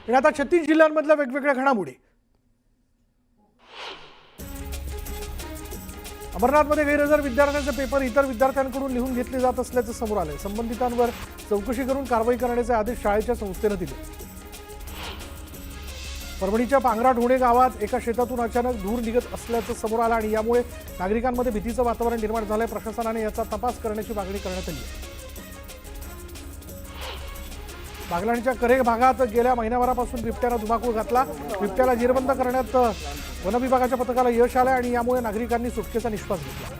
आणि आता 36 जिल्ह्यांमधल्या वेगवेगळ्या घडामोडी। अमरनाथमध्ये गैरहजर विद्यार्थ्यांचे पेपर इतर विद्यार्थ्यांकडून लिहून घेतले जात असल्याचं समोर आलंय। संबंधितांवर चौकशी करून कारवाई करण्याचे आदेश शाळेच्या संस्थेने दिले। परभणीच्या पांगराढोणे गावात एका शेतातून अचानक धूर निघत असल्याचं समोर आलं आणि यामुळे नागरिकांमध्ये भीतीचं वातावरण निर्माण झालंय। प्रशासनाने याचा तपास करण्याची मागणी करण्यात आली आहे। बागलाणच्या करेग भागात गेल्या महिन्याभरापासून बिबट्यानं धुमाकूळ घातला। बिबट्याला जेरबंद करण्यात वन विभागाच्या पथकाला यश आलं आणि यामुळे नागरिकांनी सुटकेचा निश्वास घेतला।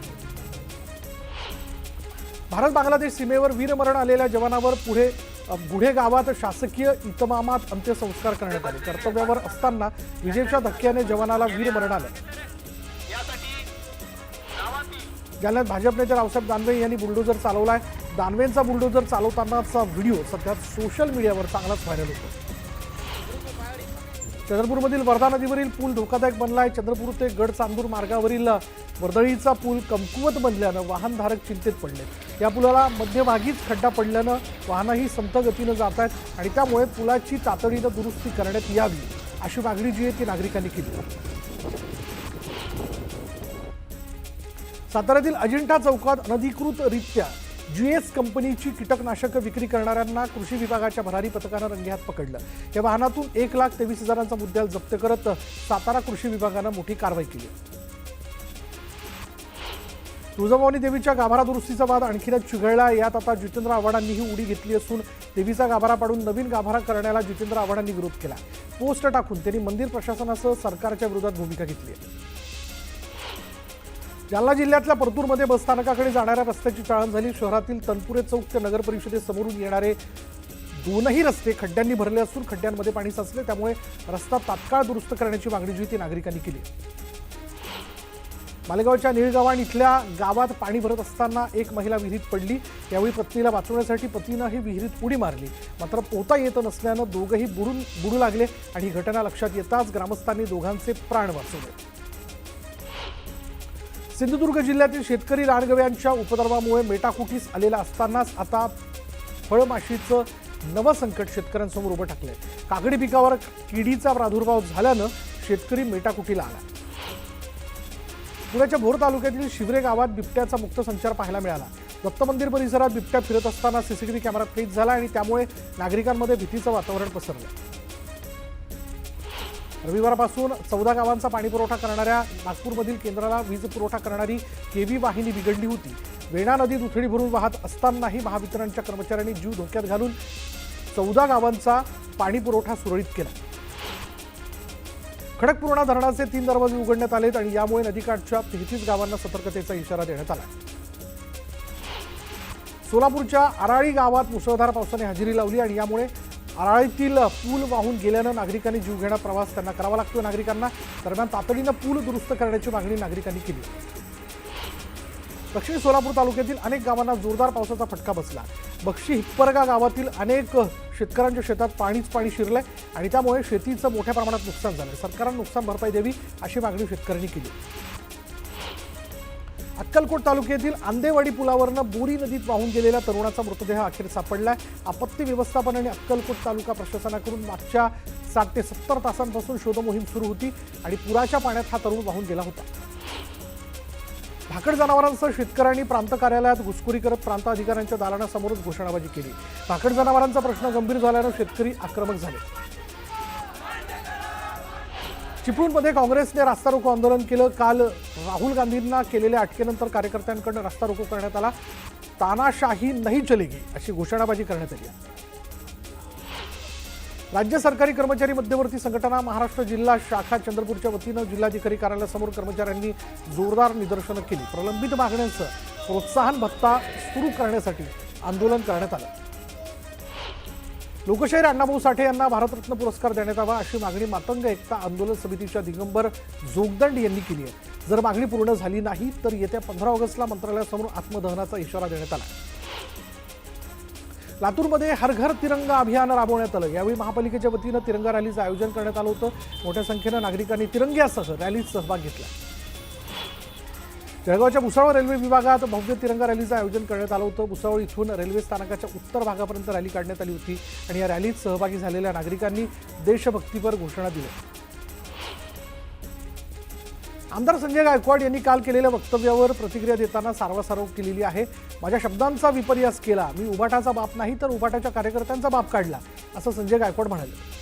भारत बांगलादेश सीमेवर वीरमरण आलेल्या जवानावर गुढे गावात शासकीय इतमामात अंत्यसंस्कार करण्यात आले। कर्तव्यावर असताना विजेच्या धक्क्याने जवानाला वीरमरण आलं। जालन्यात भाजप नेते रावसाहेब दानवे यांनी बुलडोजर चालवलाय। दानवेंचा बुलडोजर चालवतानाचा व्हिडिओ सध्या सोशल मीडियावर चांगलाच व्हायरल होतो। चंद्रपूरमधील वर्धा नदीवरील पूल धोकादायक बनलाय। चंद्रपूर ते गडचांदूर मार्गावरील वर्दळीचा पूल कमकुवत बनल्यानं वाहनधारक चिंतेत पडले। या पुलाला मध्यभागीच खड्डा पडल्यानं वाहनही संथ गतीनं जात आहेत आणि त्यामुळे पुलाची तातडीनं दुरुस्ती करण्यात यावी अशी मागणी जी आहे ती नागरिकांनी केली। साताऱ्यातील अजिंठा चौकात अनधिकृतरित्या जीएस कंपनीची कीटकनाशक विक्री करणाऱ्यांना कृषी विभागाच्या भरारी पथकानं रंगेहात पकडलं। या वाहनातून 1,23,000चा मुद्देल जप्त करत सातारा कृषी विभागानं मोठी कारवाई केली। तुळजाभवानी देवीच्या गाभारा दुरुस्तीचा वाद आणखीनच चिघळला। यात आता जितेंद्र आव्हाडांनीही उडी घेतली असून देवीचा गाभारा पाडून नवीन गाभारा करण्याला जितेंद्र आव्हाडांनी विरोध केला। पोस्ट टाकून त्यांनी मंदिर प्रशासनासह सरकारच्या विरोधात भूमिका घेतली आहे। जालना जिल्ह्यातल्या परतूरमध्ये बसस्थानकाकडे जाणाऱ्या रस्त्याची चाळण झाली। शहरातील तनपुरे चौक ते नगर परिषदेसमोरून येणारे दोनही रस्ते खड्ड्यांनी भरले असून खड्ड्यांमध्ये पाणी साचले। त्यामुळे रस्ता तात्काळ दुरुस्त करण्याची मागणी जी ती नागरिकांनी केली। मालेगावच्या निळगावाण इथल्या गावात पाणी भरत असताना एक महिला विहिरीत पडली। यावेळी पत्नीला वाचवण्यासाठी पतीनं ही विहिरीत उडी मारली, मात्र पोहता येत नसल्यानं दोघंही बुडू लागले आणि ही घटना लक्षात येताच ग्रामस्थांनी दोघांचे प्राण वाचवले। सिंधुदुर्ग जिल्ह्यातील शेतकरी रानगव्यांच्या उपद्रवामुळे मेटाकुटीस आलेला असतानाच आता फळमाशीचं नवं संकट शेतकऱ्यांसमोर उभं टाकलंय। काकडी पिकावर किडीचा प्रादुर्भाव झाल्यानं शेतकरी मेटाकुटीला आला। पुण्याच्या भोर तालुक्यातील शिवरे गावात बिबट्याचा मुक्त संचार पाहायला मिळाला। दत्त मंदिर परिसरात बिबट्या फिरत असताना सीसीटीव्ही कॅमेऱ्यात कैद झाला आणि त्यामुळे नागरिकांमध्ये भीतीचं वातावरण पसरलं। रविवारपासून 14 गावांचा पाणीपुरवठा करणाऱ्या नागपूरमधील केंद्राला वीज पुरवठा करणारी केवी वाहिनी बिघडली होती। वेणा नदीत उथडी भरून वाहत असतानाही महावितरणच्या कर्मचाऱ्यांनी जीव धोक्यात घालून 14 गावांचा पाणीपुरवठा सुरळीत केला। खडकपूर्णा धरणाचे 3 दरवाजे उघडण्यात आलेत आणि यामुळे नदीकाठच्या 33 गावांना सतर्कतेचा इशारा देण्यात आला। सोलापूरच्या आराळी गावात मुसळधार पावसाने हजेरी लावली आणि यामुळे आराळीतील पूल वाहून गेल्यानं नागरिकांनी जीवघेणा प्रवास त्यांना करावा लागतो। नागरिकांना दरम्यान तातडीनं पूल दुरुस्त करण्याची मागणी नागरिकांनी केली। दक्षिण सोलापूर तालुक्यातील अनेक गावांना जोरदार पावसाचा फटका बसला। बक्षी हिप्परगा गावातील अनेक शेतकऱ्यांच्या शेतात पाणी शिरलंय आणि त्यामुळे शेतीचं मोठ्या प्रमाणात नुकसान झालंय। सरकारनं नुकसान भरपाई द्यावी अशी मागणी शेतकऱ्यांनी केली। अक्कलकोट तालुक्यातील आंदेवाडी पुलावरनं बोरी नदीत वाहून गेलेल्या तरुणाचा मृतदेह अखेर सापडलाय। आपत्ती व्यवस्थापन आणि अक्कलकोट तालुका प्रशासनाकडून मागच्या 60 ते 70 तासांपासून शोधमोहीम सुरू होती आणि पुराच्या पाण्यात हा तरुण वाहून गेला होता। भाकड जनावरांसह शेतकऱ्यांनी प्रांत कार्यालयात घुसखोरी करत प्रांत अधिकाऱ्यांच्या दालनासमोरच घोषणाबाजी केली। भाकड जनावरांचा प्रश्न गंभीर झाल्यानं शेतकरी आक्रमक झाले। चिपळूणमध्ये काँग्रेसने रास्ता रोको आंदोलन केलं। काल राहुल गांधींना केलेल्या अटकेनंतर कार्यकर्त्यांकडून रास्ता रोको करण्यात आला। तानाशाही नाही चलेगी अशी घोषणाबाजी करण्यात आली। राज्य सरकारी कर्मचारी मध्यवर्ती संघटना महाराष्ट्र जिल्हा शाखा चंद्रपूरच्या वतीनं जिल्हाधिकारी कार्यालयासमोर कर्मचाऱ्यांनी जोरदार निदर्शनं केली। प्रलंबित मागण्यांचं प्रोत्साहन भत्ता सुरू करण्यासाठी आंदोलन करण्यात आलं। लोकशाहीर अण्णाभाऊ साठे यांना भारतरत्न पुरस्कार देण्यात यावा अशी मागणी मातंग एकता आंदोलन समितीच्या दिगंबर जोगदंड यांनी केली आहे। जर मागणी पूर्ण झाली नाही तर येत्या 15 ऑगस्टला मंत्रालयासमोर आत्मदहनाचा इशारा देण्यात आला। लातूरमध्ये हर घर तिरंगा अभियान राबवण्यात आलं। यावेळी महापालिकेच्या वतीनं तिरंगा रॅलीचं आयोजन करण्यात आलं होतं। मोठ्या संख्येनं नागरिकांनी तिरंग्यासह रॅलीत सहभाग घेतला। जळगावच्या भुसावळ रेल्वे विभागात भव्य तिरंगा रॅलीचं आयोजन करण्यात आलं होतं। भुसावळ इथून रेल्वे स्थानकाच्या उत्तर भागापर्यंत रॅली काढण्यात आली होती आणि या रॅलीत सहभागी झालेल्या नागरिकांनी देशभक्तीपर घोषणा दिल्या। आमदार संजय गायकवाड यांनी काल केलेल्या वक्तव्यावर प्रतिक्रिया देताना सारवासारव केलेली आहे। माझ्या शब्दांचा विपर्यास केला, मी उभाटाचा बाप नाही तर उभाटाच्या कार्यकर्त्यांचा बाप काढला, असं संजय गायकवाड म्हणाले।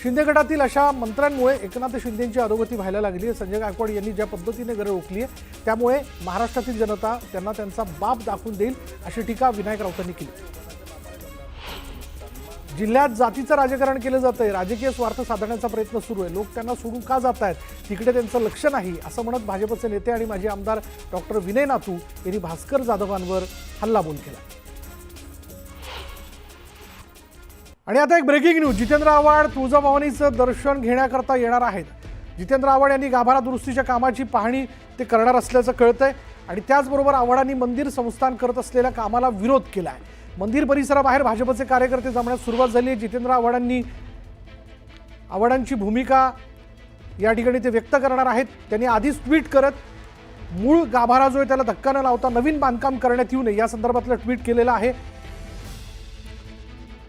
शिंदे गटातील अशा मंत्र्यांमुळे एकनाथ शिंदेंची अधोगती व्हायला लागली आहे। संजय गायकवाड यांनी ज्या पद्धतीने गरज ओकली आहे त्यामुळे महाराष्ट्रातील जनता त्यांना त्यांचा बाप दाखवून देईल, अशी टीका विनायक राऊतांनी केली। जिल्ह्यात जातीचं राजकारण केलं जातंय, राजकीय स्वार्थ साधण्याचा प्रयत्न सुरू आहे, लोक त्यांना सोडून का जात आहेत, तिकडे त्यांचं लक्ष नाही, असं म्हणत भाजपचे नेते आणि माजी आमदार डॉक्टर विनय नातू यांनी भास्कर जाधवांवर हल्लाबोल केला। आणि आता एक ब्रेकिंग न्यूज, जितेंद्र आव्हाड तुळजाभवानीचं दर्शन घेण्याकरता येणार आहेत। जितेंद्र आव्हाड यांनी गाभारा दुरुस्तीच्या कामाची पाहणी ते करणार असल्याचं कळतंय आणि त्याचबरोबर आव्हाडांनी मंदिर संस्थान करत असलेल्या कामाला विरोध केला आहे। मंदिर परिसराबाहेर भाजपचे कार्यकर्ते जमण्यास सुरुवात झाली आहे। जितेंद्र आव्हाडांची भूमिका या ठिकाणी ते व्यक्त करणार आहेत। त्यांनी आधीच ट्विट करत मूळ गाभारा जो आहे त्याला धक्का न लावता नवीन बांधकाम करण्यात येऊ नये या संदर्भातलं ट्विट केलेलं आहे।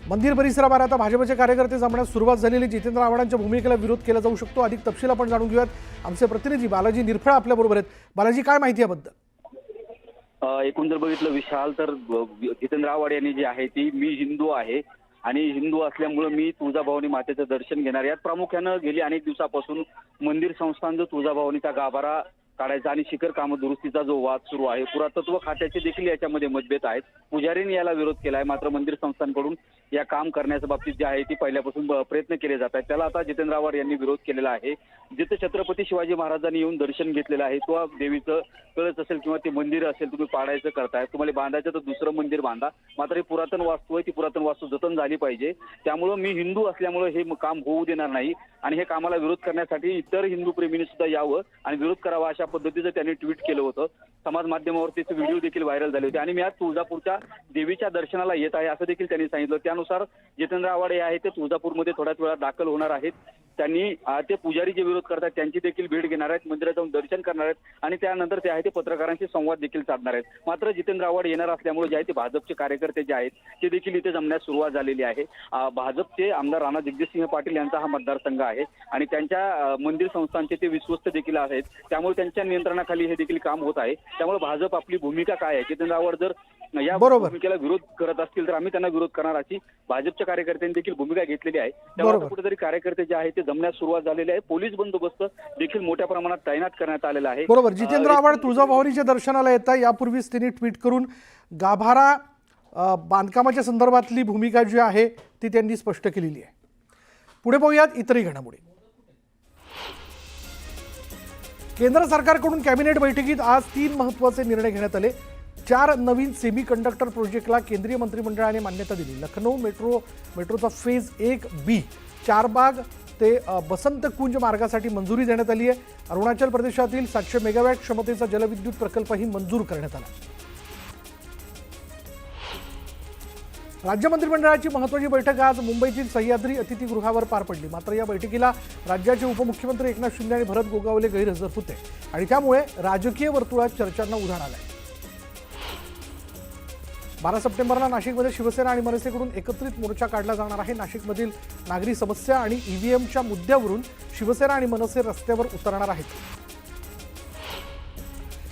मंदिर परिसराबाहेर आता भाजपचे कार्यकर्ते जमण्यास सुरुवात झालेली। जितेंद्र आव्हाडांच्या भूमिकेला विरोध केला जाऊ शकतो। अधिक तपशील आपण जाणून घेऊयात। आमचे प्रतिनिधी बालाजी निरफळ आपल्या बरोबर आहेत। बालाजी, काय माहिती याबद्दल? एकूण जर बघितलं विशाल तर जितेंद्र आव्हाड यांनी जी आहे ती मी हिंदू आहे आणि हिंदू असल्यामुळे मी तुळजाभवानी मातेचं दर्शन घेणार, यात प्रामुख्यानं गेली अनेक दिवसापासून मंदिर संस्थान जो तुळजाभवानीचा गाभारा काढायचा आणि शिखर काम दुरुस्तीचा जो वाद सुरू आहे, पुरातत्व खात्याचे देखील याच्यामध्ये मतभेद आहेत। पुजारींनी याला विरोध केला आहे, मात्र मंदिर संस्थांकडून या काम करण्याच्या बाबतीत जे आहे ती पहिल्यापासून प्रयत्न केले जात आहेत, त्याला आता जितेंद्र आव्हाड यांनी विरोध केलेला आहे। जिथे छत्रपती शिवाजी महाराजांनी येऊन दर्शन घेतलेलं आहे, तो देवीचं कळस असेल किंवा ते मंदिर असेल तुम्ही पाडायचं करताय, तुम्हाला बांधायचं तर दुसरं मंदिर बांधा, मात्र ही पुरातन वास्तू आहे, ती पुरातन वास्तू जतन झाली पाहिजे। त्यामुळं मी हिंदू असल्यामुळे हे काम होऊ देणार नाही आणि हे कामाला विरोध करण्यासाठी इतर हिंदू प्रेमींनी सुद्धा यावं आणि विरोध करावा, अशा पद्धतीचं त्यांनी ट्विट केलं होतं। समाज माध्यमावरती ते व्हिडिओ देखील व्हायरल झाले होते आणि मी आज तुळजापूरच्या देवीच्या दर्शनाला येत आहे असं देखील त्यांनी सांगितलं। त्यानुसार जितेंद्र आव्हाड हे आहे ते तुळजापूरमध्ये थोड्याच वेळात दाखल होणार आहेत। त्यांनी ते पुजारी जे विरोध करतात त्यांची देखील भेट घेणार आहेत, मंदिरात जाऊन दर्शन करणार आहेत आणि त्यानंतर ते आहे ते पत्रकारांशी संवाद देखील साधणार आहेत। मात्र जितेंद्र आव्हाड येणार असल्यामुळे जे आहे ते भाजपचे कार्यकर्ते जे आहेत ते देखील इथे जमण्यास सुरुवात झालेली आहे। भाजपचे आमदार राणा जगजितसिंह पाटील यांचा हा मतदारसंघ आहे आणि त्यांच्या मंदिर संस्थांचे ते विश्वस्त देखील आहेत, त्यामुळे त्यांच्या नियंत्रणाखाली हे देखील काम होत आहे। त्यामुळे भाजप आपली भूमिका काय आहे, जितेंद्र आव्हाड जर या भूमिकेला विरोध करत असतील तर आम्ही त्यांना विरोध करणार अशी भाजपच्या कार्यकर्त्यांनी देखील भूमिका घेतलेली आहे। त्यामुळे कुठेतरी कार्यकर्ते जे आहेत ते जमण्यास सुरुवात झालेली आहे। पोलीस बंदोबस्त देखील मोठ्या प्रमाणात तैनात करण्यात आलेला आहे। बरोबर, जितेंद्र आव्हाड तुळजाभवानीच्या दर्शनाला येत आहे, यापूर्वीच त्यांनी ट्विट करून गाभारा बांधकामाच्या संदर्भातली भूमिका जी आहे ती त्यांनी स्पष्ट केलेली आहे। पुढे पाहूयात इतरही घडामोडी। केंद्र सरकारकडून कॅबिनेट बैठकीत आज 3 महत्त्वाचे निर्णय घेण्यात आले। 4 नवीन सेमी कंडक्टर प्रोजेक्टला केंद्रीय मंत्रिमंडळाने मान्यता दिली। लखनौ मेट्रोचा फेज 1B चारबाग ते बसंत कुंज मार्गासाठी मंजुरी देण्यात आली आहे। अरुणाचल प्रदेशातील 700 मेगावॅट क्षमतेचा जलविद्युत प्रकल्पही मंजूर करण्यात आला। राज्य मंत्रिमंडळाची महत्त्वाची बैठक आज मुंबईतील सह्याद्री अतिथीगृहावर पार पडली। मात्र या बैठकीला राज्याचे उपमुख्यमंत्री एकनाथ शिंदे आणि भरत गोगावले गैरहजर होते आणि त्यामुळे राजकीय वर्तुळात चर्चांना उधाण आलंय। 12 सप्टेंबरला नाशिकमध्ये शिवसेना आणि मनसेकडून एकत्रित मोर्चा काढला जाणार आहे। नाशिकमधील नागरी समस्या आणि ईव्हीएमच्या मुद्द्यावरून शिवसेना आणि मनसे रस्त्यावर उतरणार आहेत।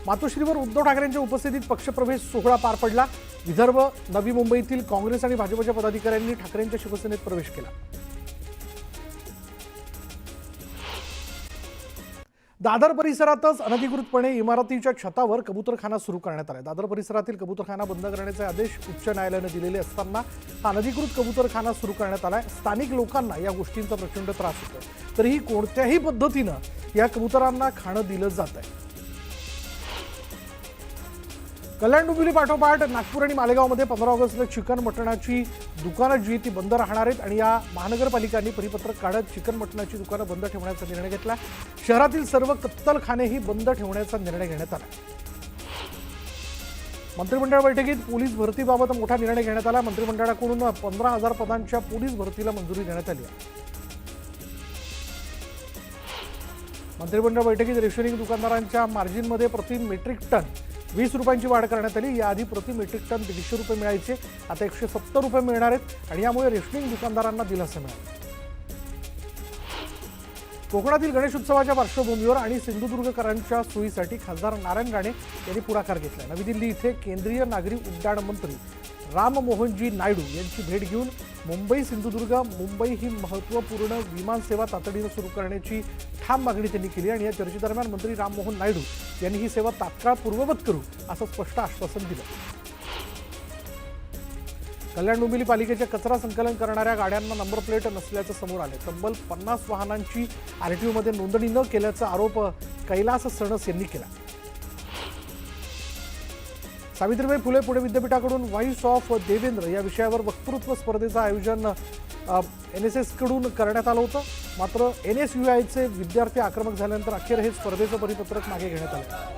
मातोश्रीवर उद्धव ठाकरेंच्या उपस्थितीत पक्षप्रवेश सोहळा पार पडला। विदर्भ, नवी मुंबईतील काँग्रेस आणि भाजपच्या पदाधिकाऱ्यांनी ठाकरेंच्या शिवसेनेत प्रवेश केला। दादर परिसरातच अनधिकृतपणे इमारतीच्या छतावर कबूतरखाना सुरू करण्यात आला। दादर परिसरातील कबूतरखाना बंद करण्याचे आदेश उच्च न्यायालयाने दिलेले असताना हा अनधिकृत कबूतरखाना सुरू करण्यात आलाय। स्थानिक लोकांना या गोष्टींचा प्रचंड त्रास होतोय, तरीही कोणत्याही पद्धतीनं या कबुतरांना खाणं दिलं जात आहे। कल्याण डोंबिवली पाठोपाठ नागपूर आणि मालेगावमध्ये 15 ऑगस्टला चिकन मटणाची दुकानं जी ती बंद राहणार आहेत आणि या महानगरपालिकांनी परिपत्रक काढत चिकन मटणाची दुकानं बंद ठेवण्याचा निर्णय घेतला। शहरातील सर्व कत्तलखानेही बंद ठेवण्याचा निर्णय घेण्यात आला। मंत्रिमंडळ बैठकीत पोलीस भरतीबाबत मोठा निर्णय घेण्यात आला। मंत्रिमंडळाकडून 15,000 पदांच्या पोलीस भरतीला मंजुरी देण्यात आली आहे। मंत्रिमंडळ बैठकीत रेशनिंग दुकानदारांच्या मार्जिनमध्ये प्रति मेट्रिक टन 20 रुपयांची वाढ करण्यात आली। याआधी प्रति मेट्रिक टन 150 रुपये मिळायचे, आता 170 रुपये मिळणार आहेत आणि यामुळे रेशनिंग दुकानदारांना दिलासा मिळाला। कोकणातील गणेश उत्सवाच्या पार्श्वभूमीवर आणि सिंधुदुर्गकरांच्या सोयीसाठी खासदार नारायण राणे यांनी पुढाकार घेतला। नवी दिल्ली इथे केंद्रीय नागरी उड्डाण मंत्री राममोहनजी नायडू यांची भेट घेऊन मुंबई सिंधुदुर्ग मुंबई ही महत्त्वपूर्ण विमानसेवा तातडीनं सुरू करण्याची ठाम मागणी त्यांनी केली आणि या चर्चेदरम्यान मंत्री राममोहन नायडू यांनी ही सेवा तात्काळ पूर्ववत करू असं स्पष्ट आश्वासन दिलं। कल्याण डोंबिवली पालिकेच्या कचरा संकलन करणाऱ्या गाड्यांना नंबर प्लेट नसल्याचं समोर आले। तब्बल 50 वाहनांची आरटीओमध्ये नोंदणी न केल्याचा आरोप कैलास सणस यांनी केला। सावित्रीबाई फुले पुणे विद्यापीठाकडून व्हॉइस ऑफ देवेंद्र या विषयावर वक्तृत्व स्पर्धेचं आयोजन NSS कडून करण्यात आलं होतं, मात्र NSUIचे विद्यार्थी आक्रमक झाल्यानंतर अखेर हे स्पर्धेचं परिपत्रक मागे घेण्यात आलं।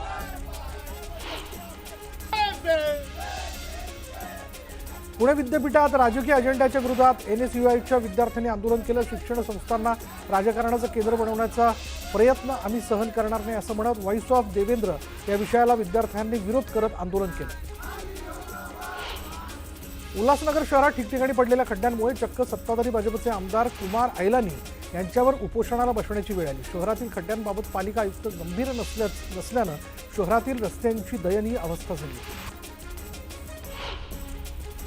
पुणे विद्यापीठात राजकीय अजेंड्याच्या विरोधात NSUIच्या विद्यार्थ्यांनी आंदोलन केलं। शिक्षण संस्थांना राजकारणाचं केंद्र बनवण्याचा प्रयत्न आम्ही सहन करणार नाही असं म्हणत व्हॉइस ऑफ देवेंद्र या विषयाला विद्यार्थ्यांनी विरोध करत आंदोलन केलं। उल्हासनगर शहरात ठिकठिकाणी पडलेल्या खड्ड्यांमुळे चक्क सत्ताधारी भाजपचे आमदार कुमार ऐलानी यांच्यावर उपोषणाला बसण्याची वेळ आली। शहरातील खड्ड्यांबाबत पालिका आयुक्त गंभीर नसल्यानं शहरातील रस्त्यांची दयनीय अवस्था झाली।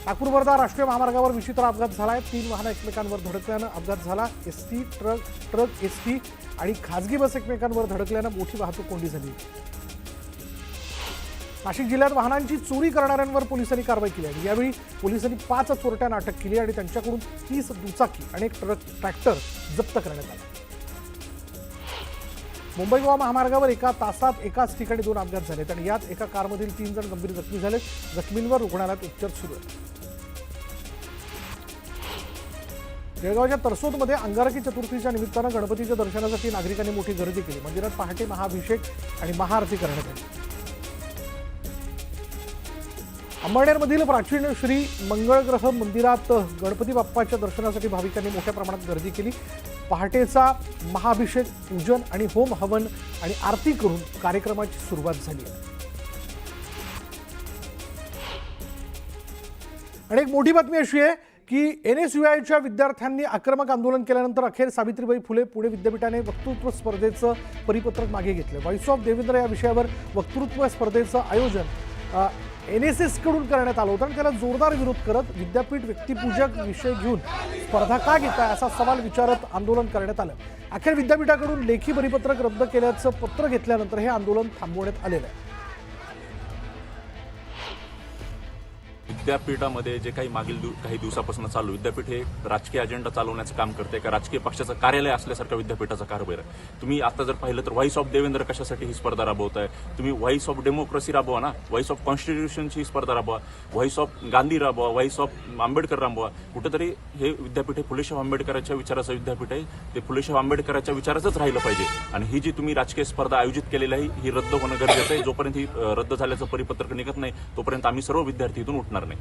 नागपूर वर्धा राष्ट्रीय महामार्गावर विचित्र अपघात झालाय। 3 वाहनं एकमेकांवर धडकल्यानं अपघात झाला। एसटी ट्रक एसटी आणि खासगी बस एकमेकांवर धडकल्यानं मोठी वाहतूक कोंडी झाली। नाशिक जिल्ह्यात वाहनांची चोरी करणाऱ्यांवर पोलिसांनी कारवाई केली आहे। यावेळी पोलिसांनी 5 चोरट्यांना अटक केली आणि त्यांच्याकडून 30 दुचाकी आणि एक ट्रॅक्टर जप्त करण्यात आला। मुंबई गोवा महामार्गावर एका तासात एकाच ठिकाणी 2 अपघात झालेत आणि यात एका कारमधील 3 जण गंभीर जखमी झालेत। जखमींवर रुग्णालयात उपचार सुरू आहेत। जळगावच्या तरसोदमध्ये अंगारकी चतुर्थीच्या निमित्तानं गणपतीच्या दर्शनासाठी नागरिकांनी मोठी गर्दी केली। मंदिरात पहाटे महाअभिषेक आणि महाआरती करण्यात आली। अंबरनेरमधील प्राचीन श्री मंगळग्रह मंदिरात गणपती बाप्पाच्या दर्शनासाठी भाविकांनी मोठ्या प्रमाणात गर्दी केली। पहाटेचा महाअभिषेक, पूजन आणि होम हवन आणि आरती करून कार्यक्रमाची सुरुवात झाली आहे। आणि एक मोठी बातमी अशी आहे की NSUIच्या विद्यार्थ्यांनी आक्रमक आंदोलन केल्यानंतर अखेर सावित्रीबाई फुले पुणे विद्यापीठाने वक्तृत्व स्पर्धेचं परिपत्रक मागे घेतलं। व्हॉइस ऑफ देवेंद्र या विषयावर वक्तृत्व स्पर्धेचं आयोजन NSS कडून करण्यात आलं होतं आणि त्याला जोरदार विरोध करत विद्यापीठ व्यक्तिपूजक विषय घेऊन स्पर्धा का घेताय असा सवाल विचारत आंदोलन करण्यात आलं। अखेर विद्यापीठाकडून लेखी परिपत्रक रद्द केल्याचं पत्र घेतल्यानंतर हे आंदोलन थांबवण्यात आलेलं आहे। विद्यापीठामध्ये जे काही मागील काही दिवसापासून चालू, विद्यापीठ हे राजकीय अजेंडा चालवण्याचं काम करते का राजकीय पक्षाचं कार्यालय असल्यासारखं विद्यापीठाचा कारभार आहे। तुम्ही आता जर पाहिलं तर व्हॉइस ऑफ देवेंद्र कशासाठी ही स्पर्धा राबवताय? तुम्ही व्हॉइस ऑफ डेमोक्रेसी राबवा ना, व्हॉइस ऑफ कॉन्स्टिट्यूशनची ही स्पर्धा राबवा, व्हॉइस ऑफ गांधी राबवा, व्हॉइस ऑफ आंबेडकर राबवा। कुठेतरी हे विद्यापीठ हे फुलेशाह आंबेडकरांच्या विचाराचं विद्यापीठ आहे, ते फुलेशाह आंबेडकरांच्या विचाराचंच राहिलं पाहिजे। आणि ही जी तुम्ही राजकीय स्पर्धा आयोजित केलेली आहे ही रद्द होणं गरजेचं आहे। जोपर्यंत ही रद्द झाल्याचं परिपत्रक निघत नाही तोपर्यंत आम्ही सर्व विद्यार्थी इथून उठणार नाही।